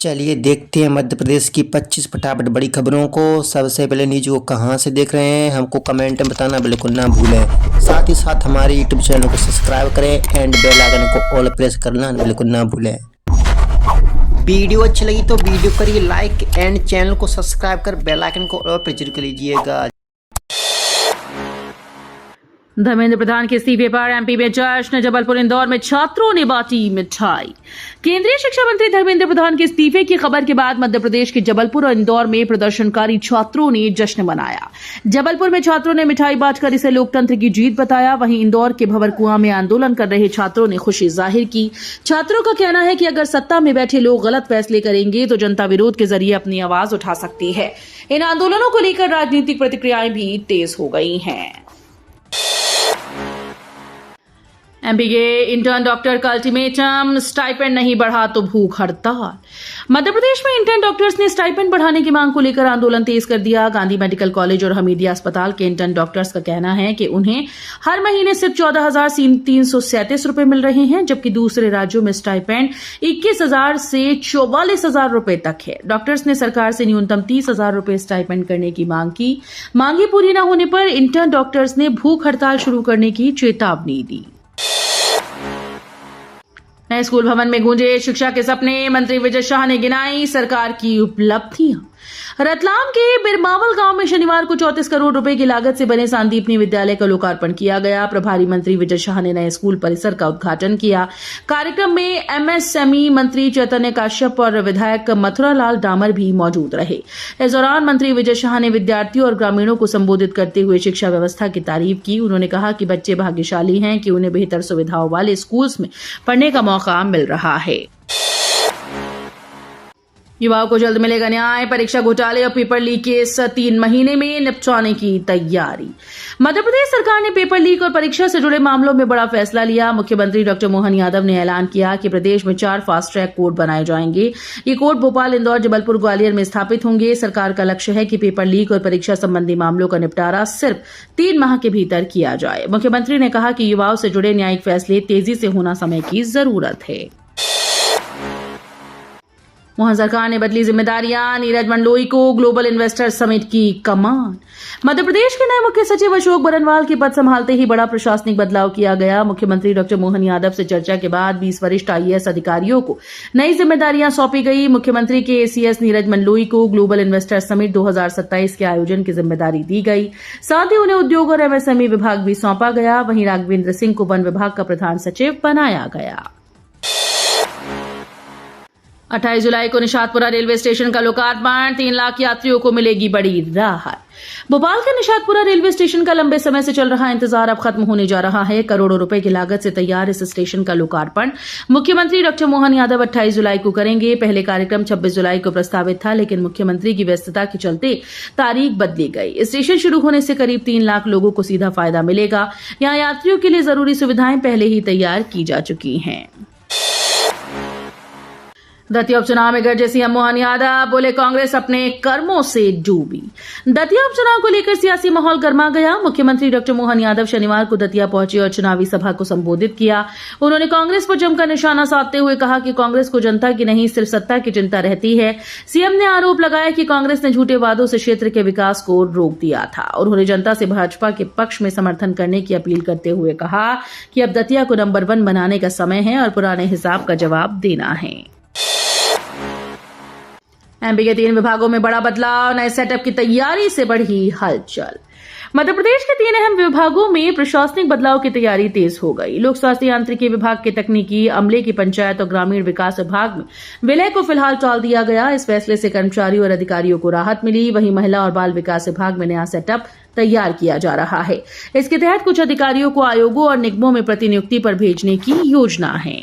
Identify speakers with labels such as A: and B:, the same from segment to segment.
A: चलिए देखते हैं मध्य प्रदेश की 25 फटाफट बड़ी खबरों को। सबसे पहले न्यूज को कहां से देख रहे हैं हमको कमेंट में बताना बिल्कुल ना भूलें। साथ ही साथ हमारे यूट्यूब चैनल को सब्सक्राइब करें एंड बेल आइकन को ऑल प्रेस करना बिल्कुल ना भूलें। वीडियो अच्छी लगी तो वीडियो करिए लाइक एंड चैनल को सब्सक्राइब कर बेल आइकन को ऑल प्रेस जरूर कर लीजिएगा।
B: धर्मेंद्र प्रधान के इस्तीफे पर एमपी में जश्न, जबलपुर इंदौर में छात्रों ने बांटी मिठाई। केंद्रीय शिक्षा मंत्री धर्मेंद्र प्रधान के इस्तीफे की खबर के बाद मध्य प्रदेश के जबलपुर और इंदौर में प्रदर्शनकारी छात्रों ने जश्न मनाया। जबलपुर में छात्रों ने मिठाई बांटकर इसे लोकतंत्र की जीत बताया। वहीं इंदौर के भंवरकुआं में आंदोलन कर रहे छात्रों ने खुशी जाहिर की। छात्रों का कहना है कि अगर सत्ता में बैठे लोग गलत फैसले करेंगे तो जनता विरोध के जरिए अपनी आवाज उठा सकती है। इन आंदोलनों को लेकर राजनीतिक प्रतिक्रियाएं भी तेज हो गई हैं। एमपी के इंटर्न डॉक्टर का अल्टीमेटम, स्टाइपेंड नहीं बढ़ा तो भूख हड़ताल। मध्य प्रदेश में इंटर्न डॉक्टर्स ने स्टाइपेंड बढ़ाने की मांग को लेकर आंदोलन तेज कर दिया। गांधी मेडिकल कॉलेज और हमीदिया अस्पताल के इंटर्न डॉक्टर्स का कहना है कि उन्हें हर महीने सिर्फ 14,337 रुपए मिल रहे हैं, जबकि दूसरे राज्यों में स्टाइपेंड 21,000 से 44,000 रुपए तक है। डॉक्टर्स ने सरकार से न्यूनतम 30,000 रुपए स्टाइपेंड करने की मांग की। मांगी पूरी न होने पर इंटर्न डॉक्टर्स ने भूख हड़ताल शुरू करने की चेतावनी दी। नए स्कूल भवन में गूंजे शिक्षा के सपने, मंत्री विजय शाह ने गिनाई सरकार की उपलब्धियां। रतलाम के बिरमावल गांव में शनिवार को 34 करोड़ रुपए की लागत से बने सांदीपनी विद्यालय का लोकार्पण किया गया। प्रभारी मंत्री विजय शाह ने नए स्कूल परिसर का उद्घाटन किया। कार्यक्रम में एमएसएमई मंत्री चैतन्य काश्यप और विधायक मथुरालाल डामर भी मौजूद रहे। इस दौरान मंत्री विजय शाह ने विद्यार्थियों और ग्रामीणों को संबोधित करते हुए शिक्षा व्यवस्था की तारीफ की। उन्होंने कहा कि बच्चे भाग्यशाली हैं कि उन्हें बेहतर सुविधाओं वाले स्कूल्स में पढ़ने का मौका मिल रहा है। युवाओं को जल्द मिलेगा न्याय, परीक्षा घोटाले और पेपर लीक केस 3 महीने में निपटाने की तैयारी। मध्य प्रदेश सरकार ने पेपर लीक और परीक्षा से जुड़े मामलों में बड़ा फैसला लिया। मुख्यमंत्री डॉक्टर मोहन यादव ने ऐलान किया कि प्रदेश में 4 फास्ट ट्रैक कोर्ट बनाए जाएंगे। ये कोर्ट भोपाल, इंदौर, जबलपुर, ग्वालियर में स्थापित होंगे। सरकार का लक्ष्य है कि पेपर लीक और परीक्षा संबंधी मामलों का निपटारा सिर्फ 3 माह के भीतर किया जाए। मुख्यमंत्री ने कहा कि युवाओं से जुड़े न्यायिक फैसले तेजी से होना समय की जरूरत है। मोहन सरकार ने बदली जिम्मेदारियां, नीरज मंडलोई को ग्लोबल इन्वेस्टर समिट की कमान। मध्य प्रदेश के नए मुख्य सचिव अशोक बरनवाल के पद संभालते ही बड़ा प्रशासनिक बदलाव किया गया। मुख्यमंत्री डॉक्टर मोहन यादव से चर्चा के बाद 20 वरिष्ठ आईएएस अधिकारियों को नई जिम्मेदारियां सौंपी गई। मुख्यमंत्री के एसीएस नीरज मंडलोई को ग्लोबल इन्वेस्टर समिट 2027 के आयोजन की जिम्मेदारी दी गई। साथ ही उन्हें उद्योग और एमएसएमई विभाग भी सौंपा गया। वहीं राघवेंद्र सिंह को वन विभाग का प्रधान सचिव बनाया गया। 28 जुलाई को निशातपुरा रेलवे स्टेशन का लोकार्पण, 3 लाख यात्रियों को मिलेगी बड़ी राहत। भोपाल के निशातपुरा रेलवे स्टेशन का लंबे समय से चल रहा इंतजार अब खत्म होने जा रहा है। करोड़ों रुपए की लागत से तैयार इस स्टेशन का लोकार्पण मुख्यमंत्री डॉक्टर मोहन यादव 28 जुलाई को करेंगे। पहले कार्यक्रम 26 जुलाई को प्रस्तावित था, लेकिन मुख्यमंत्री की व्यस्तता के चलते तारीख बदली गई। स्टेशन शुरू होने से करीब 3 लाख लोगों को सीधा फायदा मिलेगा। यहां यात्रियों के लिए जरूरी सुविधाएं पहले ही तैयार की जा चुकी हैं। दतिया उपचुनाव में गरजे सीएम मोहन यादव, बोले कांग्रेस अपने कर्मों से डूबी। दतिया उपचुनाव को लेकर सियासी माहौल गर्मा गया। मुख्यमंत्री डॉक्टर मोहन यादव शनिवार को दतिया पहुंचे और चुनावी सभा को संबोधित किया। उन्होंने कांग्रेस पर जमकर निशाना साधते हुए कहा कि कांग्रेस को जनता की नहीं सिर्फ सत्ता की चिंता रहती है। सीएम ने आरोप लगाया कि कांग्रेस ने झूठे वादों से क्षेत्र के विकास को रोक दिया था। उन्होंने जनता से भाजपा के पक्ष में समर्थन करने की अपील करते हुए कहा कि अब दतिया को नंबर 1 बनाने का समय है और पुराने हिसाब का जवाब देना है। एमपी के 3 विभागों में बड़ा बदलाव, नए सेटअप की तैयारी से बढ़ी हलचल। मध्य प्रदेश के 3 अहम विभागों में प्रशासनिक बदलाव की तैयारी तेज हो गई। लोक स्वास्थ्य यांत्रिकी विभाग के तकनीकी अमले की पंचायत और ग्रामीण विकास विभाग में विलय को फिलहाल टाल दिया गया। इस फैसले से कर्मचारियों और अधिकारियों को राहत मिली। वहीं महिला और बाल विकास विभाग में नया सेटअप तैयार किया जा रहा है। इसके तहत कुछ अधिकारियों को आयोगों और निगमों में प्रतिनियुक्ति पर भेजने की योजना है।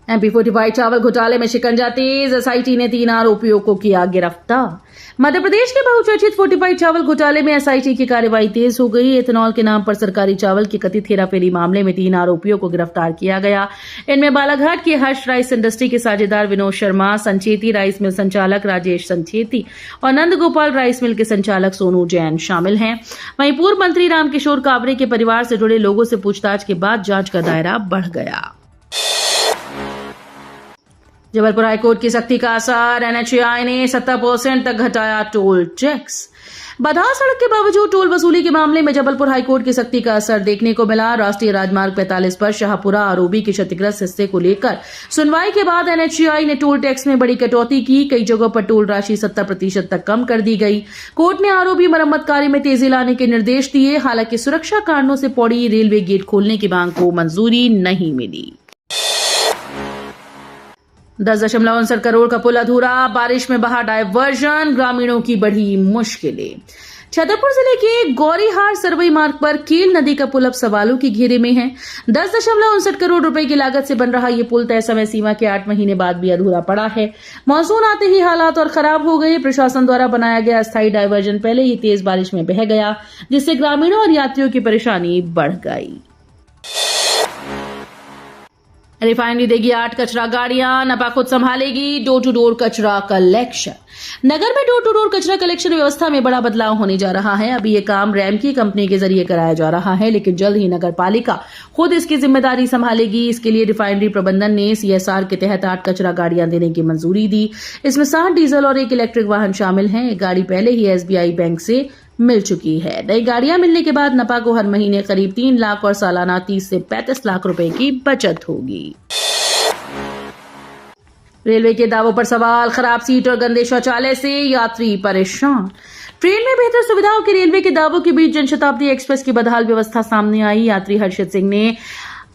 B: एमपी फोर्टिफाइड चावल घोटाले में शिकंजा तेज, एसआईटी ने 3 आरोपियों को किया गिरफ्तार। मध्य प्रदेश के बहुचर्चित फोर्टिफाइड चावल घोटाले में एसआईटी की कार्रवाई तेज हो गई। इथेनॉल के नाम पर सरकारी चावल की कथित हेराफेरी मामले में 3 आरोपियों को गिरफ्तार किया गया। इनमें बालाघाट के हर्ष राइस इंडस्ट्री के साझेदार विनोद शर्मा, संचेती राइस मिल संचालक राजेश संचेती और नंदगोपाल राइस मिल के संचालक सोनू जैन शामिल हैं। वहीं पूर्व मंत्री रामकिशोर कावरे के परिवार से जुड़े लोगों से पूछताछ के बाद जांच का दायरा बढ़ गया। जबलपुर हाईकोर्ट की सख्ती का असर, एनएचएआई ने 70% तक घटाया टोल टैक्स। बधार सड़क के बावजूद टोल वसूली के मामले में जबलपुर हाईकोर्ट की सख्ती का असर देखने को मिला। राष्ट्रीय राजमार्ग 45 पर शाहपुरा आरोबी के क्षतिग्रस्त हिस्से को लेकर सुनवाई के बाद एनएचएआई ने टोल टैक्स में बड़ी कटौती की। कई जगहों पर टोल राशि 70% तक कम कर दी गई। कोर्ट ने आरोबी मरम्मत कार्य में तेजी लाने के निर्देश दिए। हालांकि सुरक्षा कारणों से पौड़ी रेलवे गेट खोलने की मांग को मंजूरी नहीं मिली। 10.59 करोड़ का पुल अधूरा, बारिश में बहा डायवर्जन, ग्रामीणों की बढ़ी मुश्किलें। छतरपुर जिले के गौरीहार सरवई मार्ग पर केल नदी का पुल अब सवालों के घेरे में है। 10.59 करोड़ रुपए की लागत से बन रहा ये पुल तय समय सीमा के 8 महीने बाद भी अधूरा पड़ा है। मानसून आते ही हालात और खराब हो गए। प्रशासन द्वारा बनाया गया अस्थायी डायवर्जन पहले ही तेज बारिश में बह गया, जिससे ग्रामीणों और यात्रियों की परेशानी बढ़ गई। रिफाइनरी देगी 8 कचरा गाड़ियां, नपा खुद संभालेगी डोर टू डोर कचरा कलेक्शन। नगर में डोर टू डोर कचरा कलेक्शन व्यवस्था में बड़ा बदलाव होने जा रहा है। अभी ये काम रैम की कंपनी के जरिए कराया जा रहा है, लेकिन जल्द ही नगर पालिका खुद इसकी जिम्मेदारी संभालेगी। इसके लिए रिफाइनरी प्रबंधन ने सीएसआर के तहत 8 कचरा गाड़ियां देने की मंजूरी दी। इसमें 60 डीजल और 1 इलेक्ट्रिक वाहन शामिल हैं। एक गाड़ी पहले ही एसबीआई बैंक से मिल चुकी है। नई गाड़ियां मिलने के बाद नपा को हर महीने करीब 3 लाख और सालाना 30 से 35 लाख रुपए की बचत होगी। रेलवे के दावों पर सवाल, खराब सीट और गंदे शौचालय से यात्री परेशान। ट्रेन में बेहतर सुविधाओं के रेलवे के दावों के बीच जनशताब्दी एक्सप्रेस की बदहाल व्यवस्था सामने आई। यात्री हर्षित सिंह ने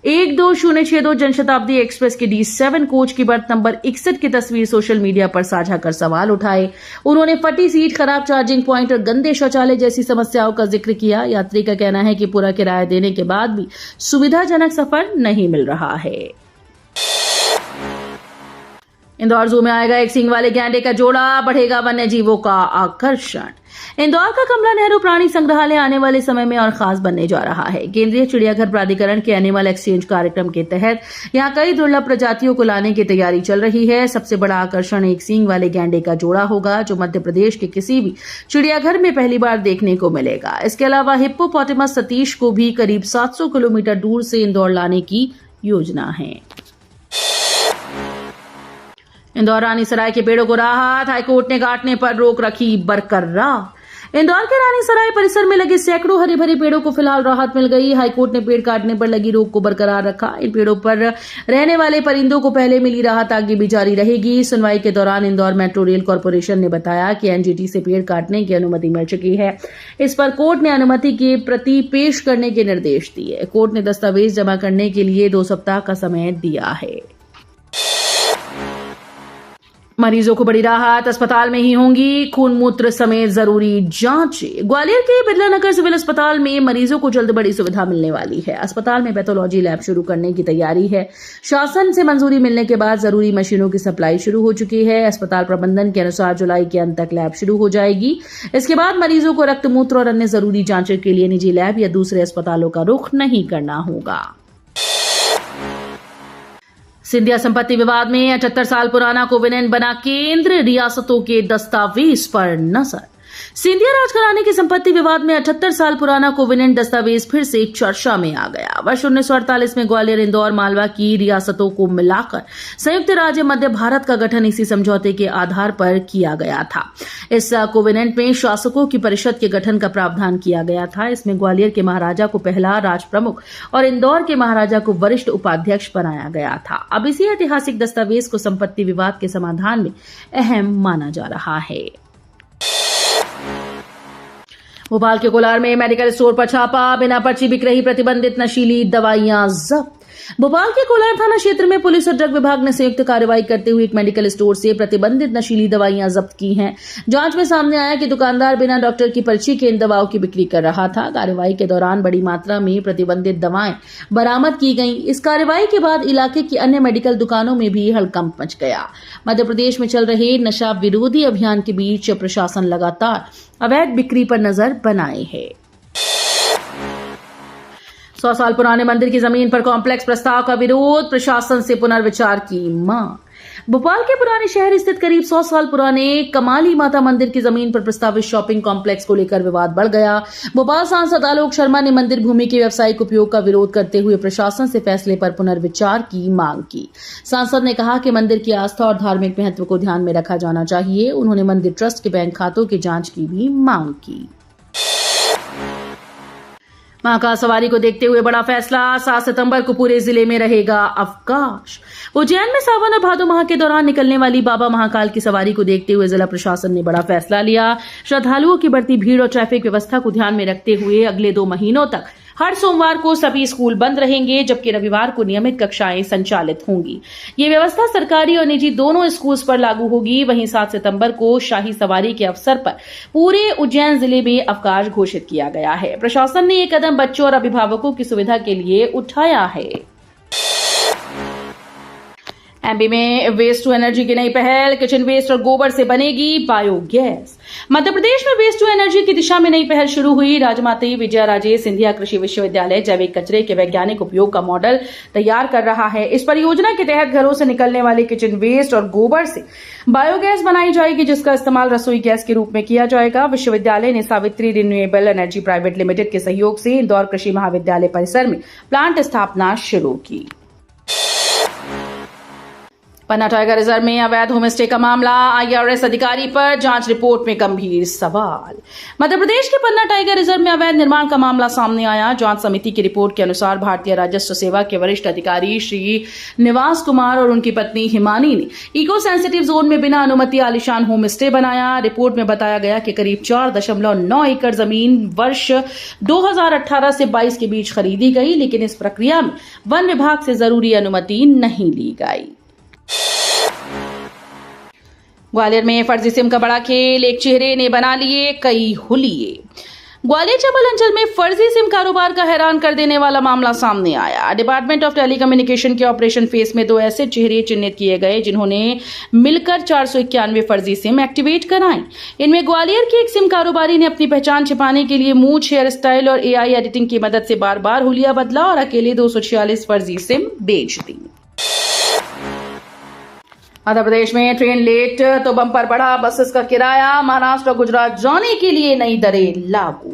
B: 12062 जनशताब्दी एक्सप्रेस के D7 कोच की बर्थ नंबर 61 की तस्वीर सोशल मीडिया पर साझा कर सवाल उठाए। उन्होंने फटी सीट, खराब चार्जिंग पॉइंट और गंदे शौचालय जैसी समस्याओं का जिक्र किया। यात्री का कहना है कि पूरा किराया देने के बाद भी सुविधाजनक सफर नहीं मिल रहा है। इंदौर जू में आएगा एक सींग वाले गैंडे का जोड़ा, बढ़ेगा वन्य जीवों का आकर्षण। इंदौर का कमला नेहरू प्राणी संग्रहालय आने वाले समय में और खास बनने जा रहा है। केंद्रीय चिड़ियाघर प्राधिकरण के एनिमल एक्सचेंज कार्यक्रम के तहत यहां कई दुर्लभ प्रजातियों को लाने की तैयारी चल रही है। सबसे बड़ा आकर्षण एक सींग वाले गैंडे का जोड़ा होगा, जो मध्य प्रदेश के किसी भी चिड़ियाघर में पहली बार देखने को मिलेगा। इसके अलावा हिप्पोपोटेमस सतीश को भी करीब 700 किलोमीटर दूर से इंदौर लाने की योजना है। इंदौर रानीसराय के पेड़ों को राहत, हाईकोर्ट ने काटने पर रोक रखी बरकरार। इंदौर के रानीसराय परिसर में लगे सैकड़ों हरे भरे पेड़ों को फिलहाल राहत मिल गई। हाईकोर्ट ने पेड़ काटने पर लगी रोक को बरकरार रखा। इन पेड़ों पर रहने वाले परिंदों को पहले मिली राहत आगे भी जारी रहेगी। सुनवाई के दौरान इंदौर मेट्रो रेल कॉर्पोरेशन ने बताया कि एनजीटी से पेड़ काटने की अनुमति मिल चुकी है। इस पर कोर्ट ने अनुमति की प्रति पेश करने के निर्देश दिए। कोर्ट ने दस्तावेज जमा करने के लिए 2 सप्ताह का समय दिया है। मरीजों को बड़ी राहत, अस्पताल में ही होंगी खून मूत्र समेत जरूरी जांचें। ग्वालियर के बिरला नगर सिविल अस्पताल में मरीजों को जल्द बड़ी सुविधा मिलने वाली है। अस्पताल में पैथोलॉजी लैब शुरू करने की तैयारी है। शासन से मंजूरी मिलने के बाद जरूरी मशीनों की सप्लाई शुरू हो चुकी है। अस्पताल प्रबंधन के अनुसार जुलाई के अंत तक लैब शुरू हो जाएगी। इसके बाद मरीजों को रक्त मूत्र और अन्य जरूरी जांचों के लिए निजी लैब या दूसरे अस्पतालों का रुख नहीं करना होगा। सिंधिया संपत्ति विवाद में 78 साल पुराना कोवेनेंट बना केंद्र, रियासतों के दस्तावेज पर नजर। सिंधिया राजघराने के संपत्ति विवाद में 78 साल पुराना कोवेनेंट दस्तावेज फिर से चर्चा में आ गया। वर्ष 1948 में ग्वालियर, इंदौर, मालवा की रियासतों को मिलाकर संयुक्त राज्य मध्य भारत का गठन इसी समझौते के आधार पर किया गया था। इस कोवेनेंट में शासकों की परिषद के गठन का प्रावधान किया गया था। इसमें ग्वालियर के महाराजा को पहला राज प्रमुख और इंदौर के महाराजा को वरिष्ठ उपाध्यक्ष बनाया गया था। अब इसी ऐतिहासिक दस्तावेज को संपत्ति विवाद के समाधान में अहम माना जा रहा है। भोपाल के कोलार में मेडिकल स्टोर पर छापा, बिना पर्ची बिक रही प्रतिबंधित नशीली दवाइयां जब्त। भोपाल के कोलार थाना क्षेत्र में पुलिस और ड्रग विभाग ने संयुक्त कार्रवाई करते हुए एक मेडिकल स्टोर से प्रतिबंधित नशीली दवाइयां जब्त की हैं। जांच में सामने आया कि दुकानदार बिना डॉक्टर की पर्ची के इन दवाओं की बिक्री कर रहा था। कार्रवाई के दौरान बड़ी मात्रा में प्रतिबंधित दवाएं बरामद की गईं। इस कार्रवाई के बाद इलाके की अन्य मेडिकल दुकानों में भी हड़कंप मच गया। मध्य प्रदेश में चल रहे नशा विरोधी अभियान के बीच प्रशासन लगातार अवैध बिक्री पर नजर बनाए है। 100 साल पुराने मंदिर की जमीन पर कॉम्प्लेक्स प्रस्ताव का विरोध, प्रशासन से पुनर्विचार की मांग। भोपाल के पुराने शहर स्थित करीब 100 साल पुराने कमाली माता मंदिर की जमीन पर प्रस्तावित शॉपिंग कॉम्प्लेक्स को लेकर विवाद बढ़ गया। भोपाल सांसद आलोक शर्मा ने मंदिर भूमि के व्यावसायिक उपयोग का विरोध करते हुए प्रशासन से फैसले पर पुनर्विचार की मांग की। सांसद ने कहा कि मंदिर की आस्था और धार्मिक महत्व को ध्यान में रखा जाना चाहिए। उन्होंने मंदिर ट्रस्ट के बैंक खातों की जांच की भी मांग की। महाकाल सवारी को देखते हुए बड़ा फैसला, 7 सितंबर को पूरे जिले में रहेगा अवकाश। उज्जैन में सावन और भादो माह के दौरान निकलने वाली बाबा महाकाल की सवारी को देखते हुए जिला प्रशासन ने बड़ा फैसला लिया। श्रद्धालुओं की बढ़ती भीड़ और ट्रैफिक व्यवस्था को ध्यान में रखते हुए अगले 2 महीनों तक हर सोमवार को सभी स्कूल बंद रहेंगे, जबकि रविवार को नियमित कक्षाएं संचालित होंगी। ये व्यवस्था सरकारी और निजी दोनों स्कूल्स पर लागू होगी। वहीं 7 सितंबर को शाही सवारी के अवसर पर पूरे उज्जैन जिले में अवकाश घोषित किया गया है। प्रशासन ने ये कदम बच्चों और अभिभावकों की सुविधा के लिए उठाया है। एमपी में वेस्ट टू एनर्जी की नई पहल, किचन वेस्ट और गोबर से बनेगी बायोगैस। मध्य प्रदेश में वेस्ट टू एनर्जी की दिशा में नई पहल शुरू हुई। राजमाता विजयाराजे सिंधिया कृषि विश्वविद्यालय जैविक कचरे के वैज्ञानिक उपयोग का मॉडल तैयार कर रहा है। इस परियोजना के तहत घरों से निकलने वाले किचन वेस्ट और गोबर से बायोगैस बनाई जाएगी, जिसका इस्तेमाल रसोई गैस के रूप में किया जाएगा। विश्वविद्यालय ने Savitri renewable energy private limited के सहयोग से इंदौर कृषि महाविद्यालय परिसर में प्लांट स्थापना शुरू की। पन्ना टाइगर रिजर्व में अवैध होमस्टे का मामला, आईआरएस अधिकारी पर जांच रिपोर्ट में गंभीर सवाल। मध्य प्रदेश के पन्ना टाइगर रिजर्व में अवैध निर्माण का मामला सामने आया। जांच समिति की रिपोर्ट के अनुसार भारतीय राजस्व सेवा के वरिष्ठ अधिकारी श्री निवास कुमार और उनकी पत्नी हिमानी ने इको सेंसिटिव जोन में बिना अनुमति आलीशान होमस्टे बनाया। रिपोर्ट में बताया गया कि करीब 4.9 एकड़ जमीन वर्ष 2018 से 22 के बीच खरीदी गई, लेकिन इस प्रक्रिया में वन विभाग से जरूरी अनुमति नहीं ली गई। ग्वालियर में फर्जी सिम का बड़ा खेल, एक चेहरे ने बना लिए कई हुलिये। ग्वालियर चंबल अंचल में फर्जी सिम कारोबार का हैरान कर देने वाला मामला सामने आया। डिपार्टमेंट ऑफ टेलीकम्युनिकेशन के ऑपरेशन फेस में 2 ऐसे चेहरे चिन्हित किए गए जिन्होंने मिलकर 491 फर्जी सिम एक्टिवेट कराई। इनमें ग्वालियर के एक सिम कारोबारी ने अपनी पहचान छिपाने के लिए मूंछ, हेयर स्टाइल और एआई एडिटिंग की मदद से बार-बार हुलिया बदला और अकेले 246 फर्जी सिम बेच दी। मध्य प्रदेश में ट्रेन लेट तो बम्पर बढ़ा, बसेस का किराया, महाराष्ट्र और गुजरात जाने के लिए नई दरें लागू।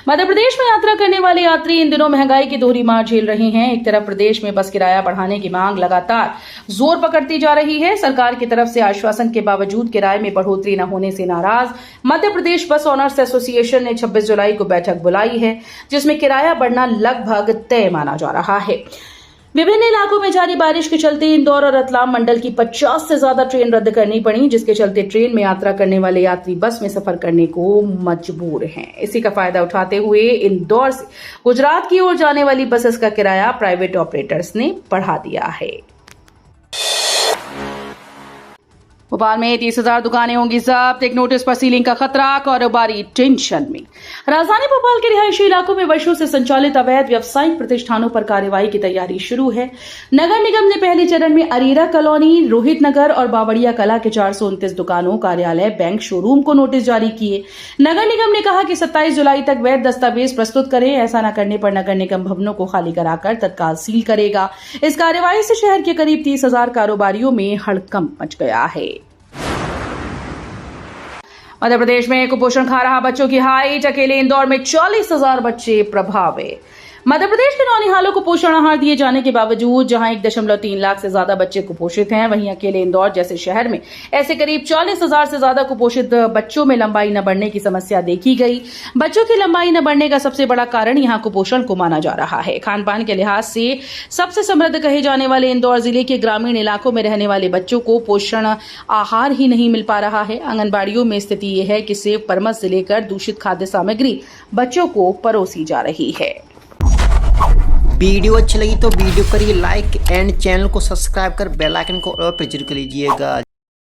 B: मध्य प्रदेश में यात्रा करने वाले यात्री इन दिनों महंगाई की दोहरी मार झेल रहे हैं। एक तरफ प्रदेश में बस किराया बढ़ाने की मांग लगातार जोर पकड़ती जा रही है। सरकार की तरफ से आश्वासन के बावजूद किराए में बढ़ोतरी न होने से नाराज मध्य प्रदेश बस ओनर्स एसोसिएशन ने 26 जुलाई को बैठक बुलाई है, जिसमें किराया बढ़ना लगभग तय माना जा रहा है। विभिन्न इलाकों में जारी बारिश के चलते इंदौर और रतलाम मंडल की 50 से ज्यादा ट्रेन रद्द करनी पड़ी, जिसके चलते ट्रेन में यात्रा करने वाले यात्री बस में सफर करने को मजबूर हैं। इसी का फायदा उठाते हुए इंदौर से गुजरात की ओर जाने वाली बसेस का किराया प्राइवेट ऑपरेटर्स ने बढ़ा दिया है। भोपाल में 30,000 दुकानें होंगी जब्त, एक नोटिस पर सीलिंग का खतरा, कारोबारी टेंशन में। राजधानी भोपाल के रिहायशी इलाकों में वर्षों से संचालित अवैध व्यावसायिक प्रतिष्ठानों पर कार्रवाई की तैयारी शुरू है। नगर निगम ने पहले चरण में अरेरा कॉलोनी, रोहित नगर और बावड़िया कला के 429 दुकानों, कार्यालय, बैंक, शोरूम को नोटिस जारी किए। नगर निगम ने कहा कि 27 जुलाई तक वैध दस्तावेज प्रस्तुत करें। ऐसा न करने पर नगर निगम भवनों को खाली कराकर तत्काल सील करेगा। इस कार्रवाई से शहर के करीब 30,000 कारोबारियों में हड़कंप मच गया है। मध्य प्रदेश में कुपोषण खा रहा बच्चों की हाइट, अकेले इंदौर में 40,000 बच्चे प्रभावित। मध्य प्रदेश के नौनिहालों को पोषण आहार दिए जाने के बावजूद जहां 1.3 लाख से ज्यादा बच्चे कुपोषित हैं, वहीं अकेले इंदौर जैसे शहर में ऐसे करीब 40,000 से ज्यादा कुपोषित बच्चों में लंबाई न बढ़ने की समस्या देखी गई। बच्चों की लंबाई न बढ़ने का सबसे बड़ा कारण यहां कुपोषण को माना जा रहा है। खान पान के लिहाज से सबसे समृद्ध कहे जाने वाले इंदौर जिले के ग्रामीण इलाकों में रहने वाले बच्चों को पोषण आहार ही नहीं मिल पा रहा है। आंगनबाड़ियों में स्थिति यह है कि सेब, परमस से लेकर दूषित खाद्य सामग्री बच्चों को परोसी जा रही है।
A: वीडियो अच्छी लगी तो वीडियो करिए लाइक एंड चैनल को सब्सक्राइब कर बेल आइकन को और प्रेस कर लीजिएगा।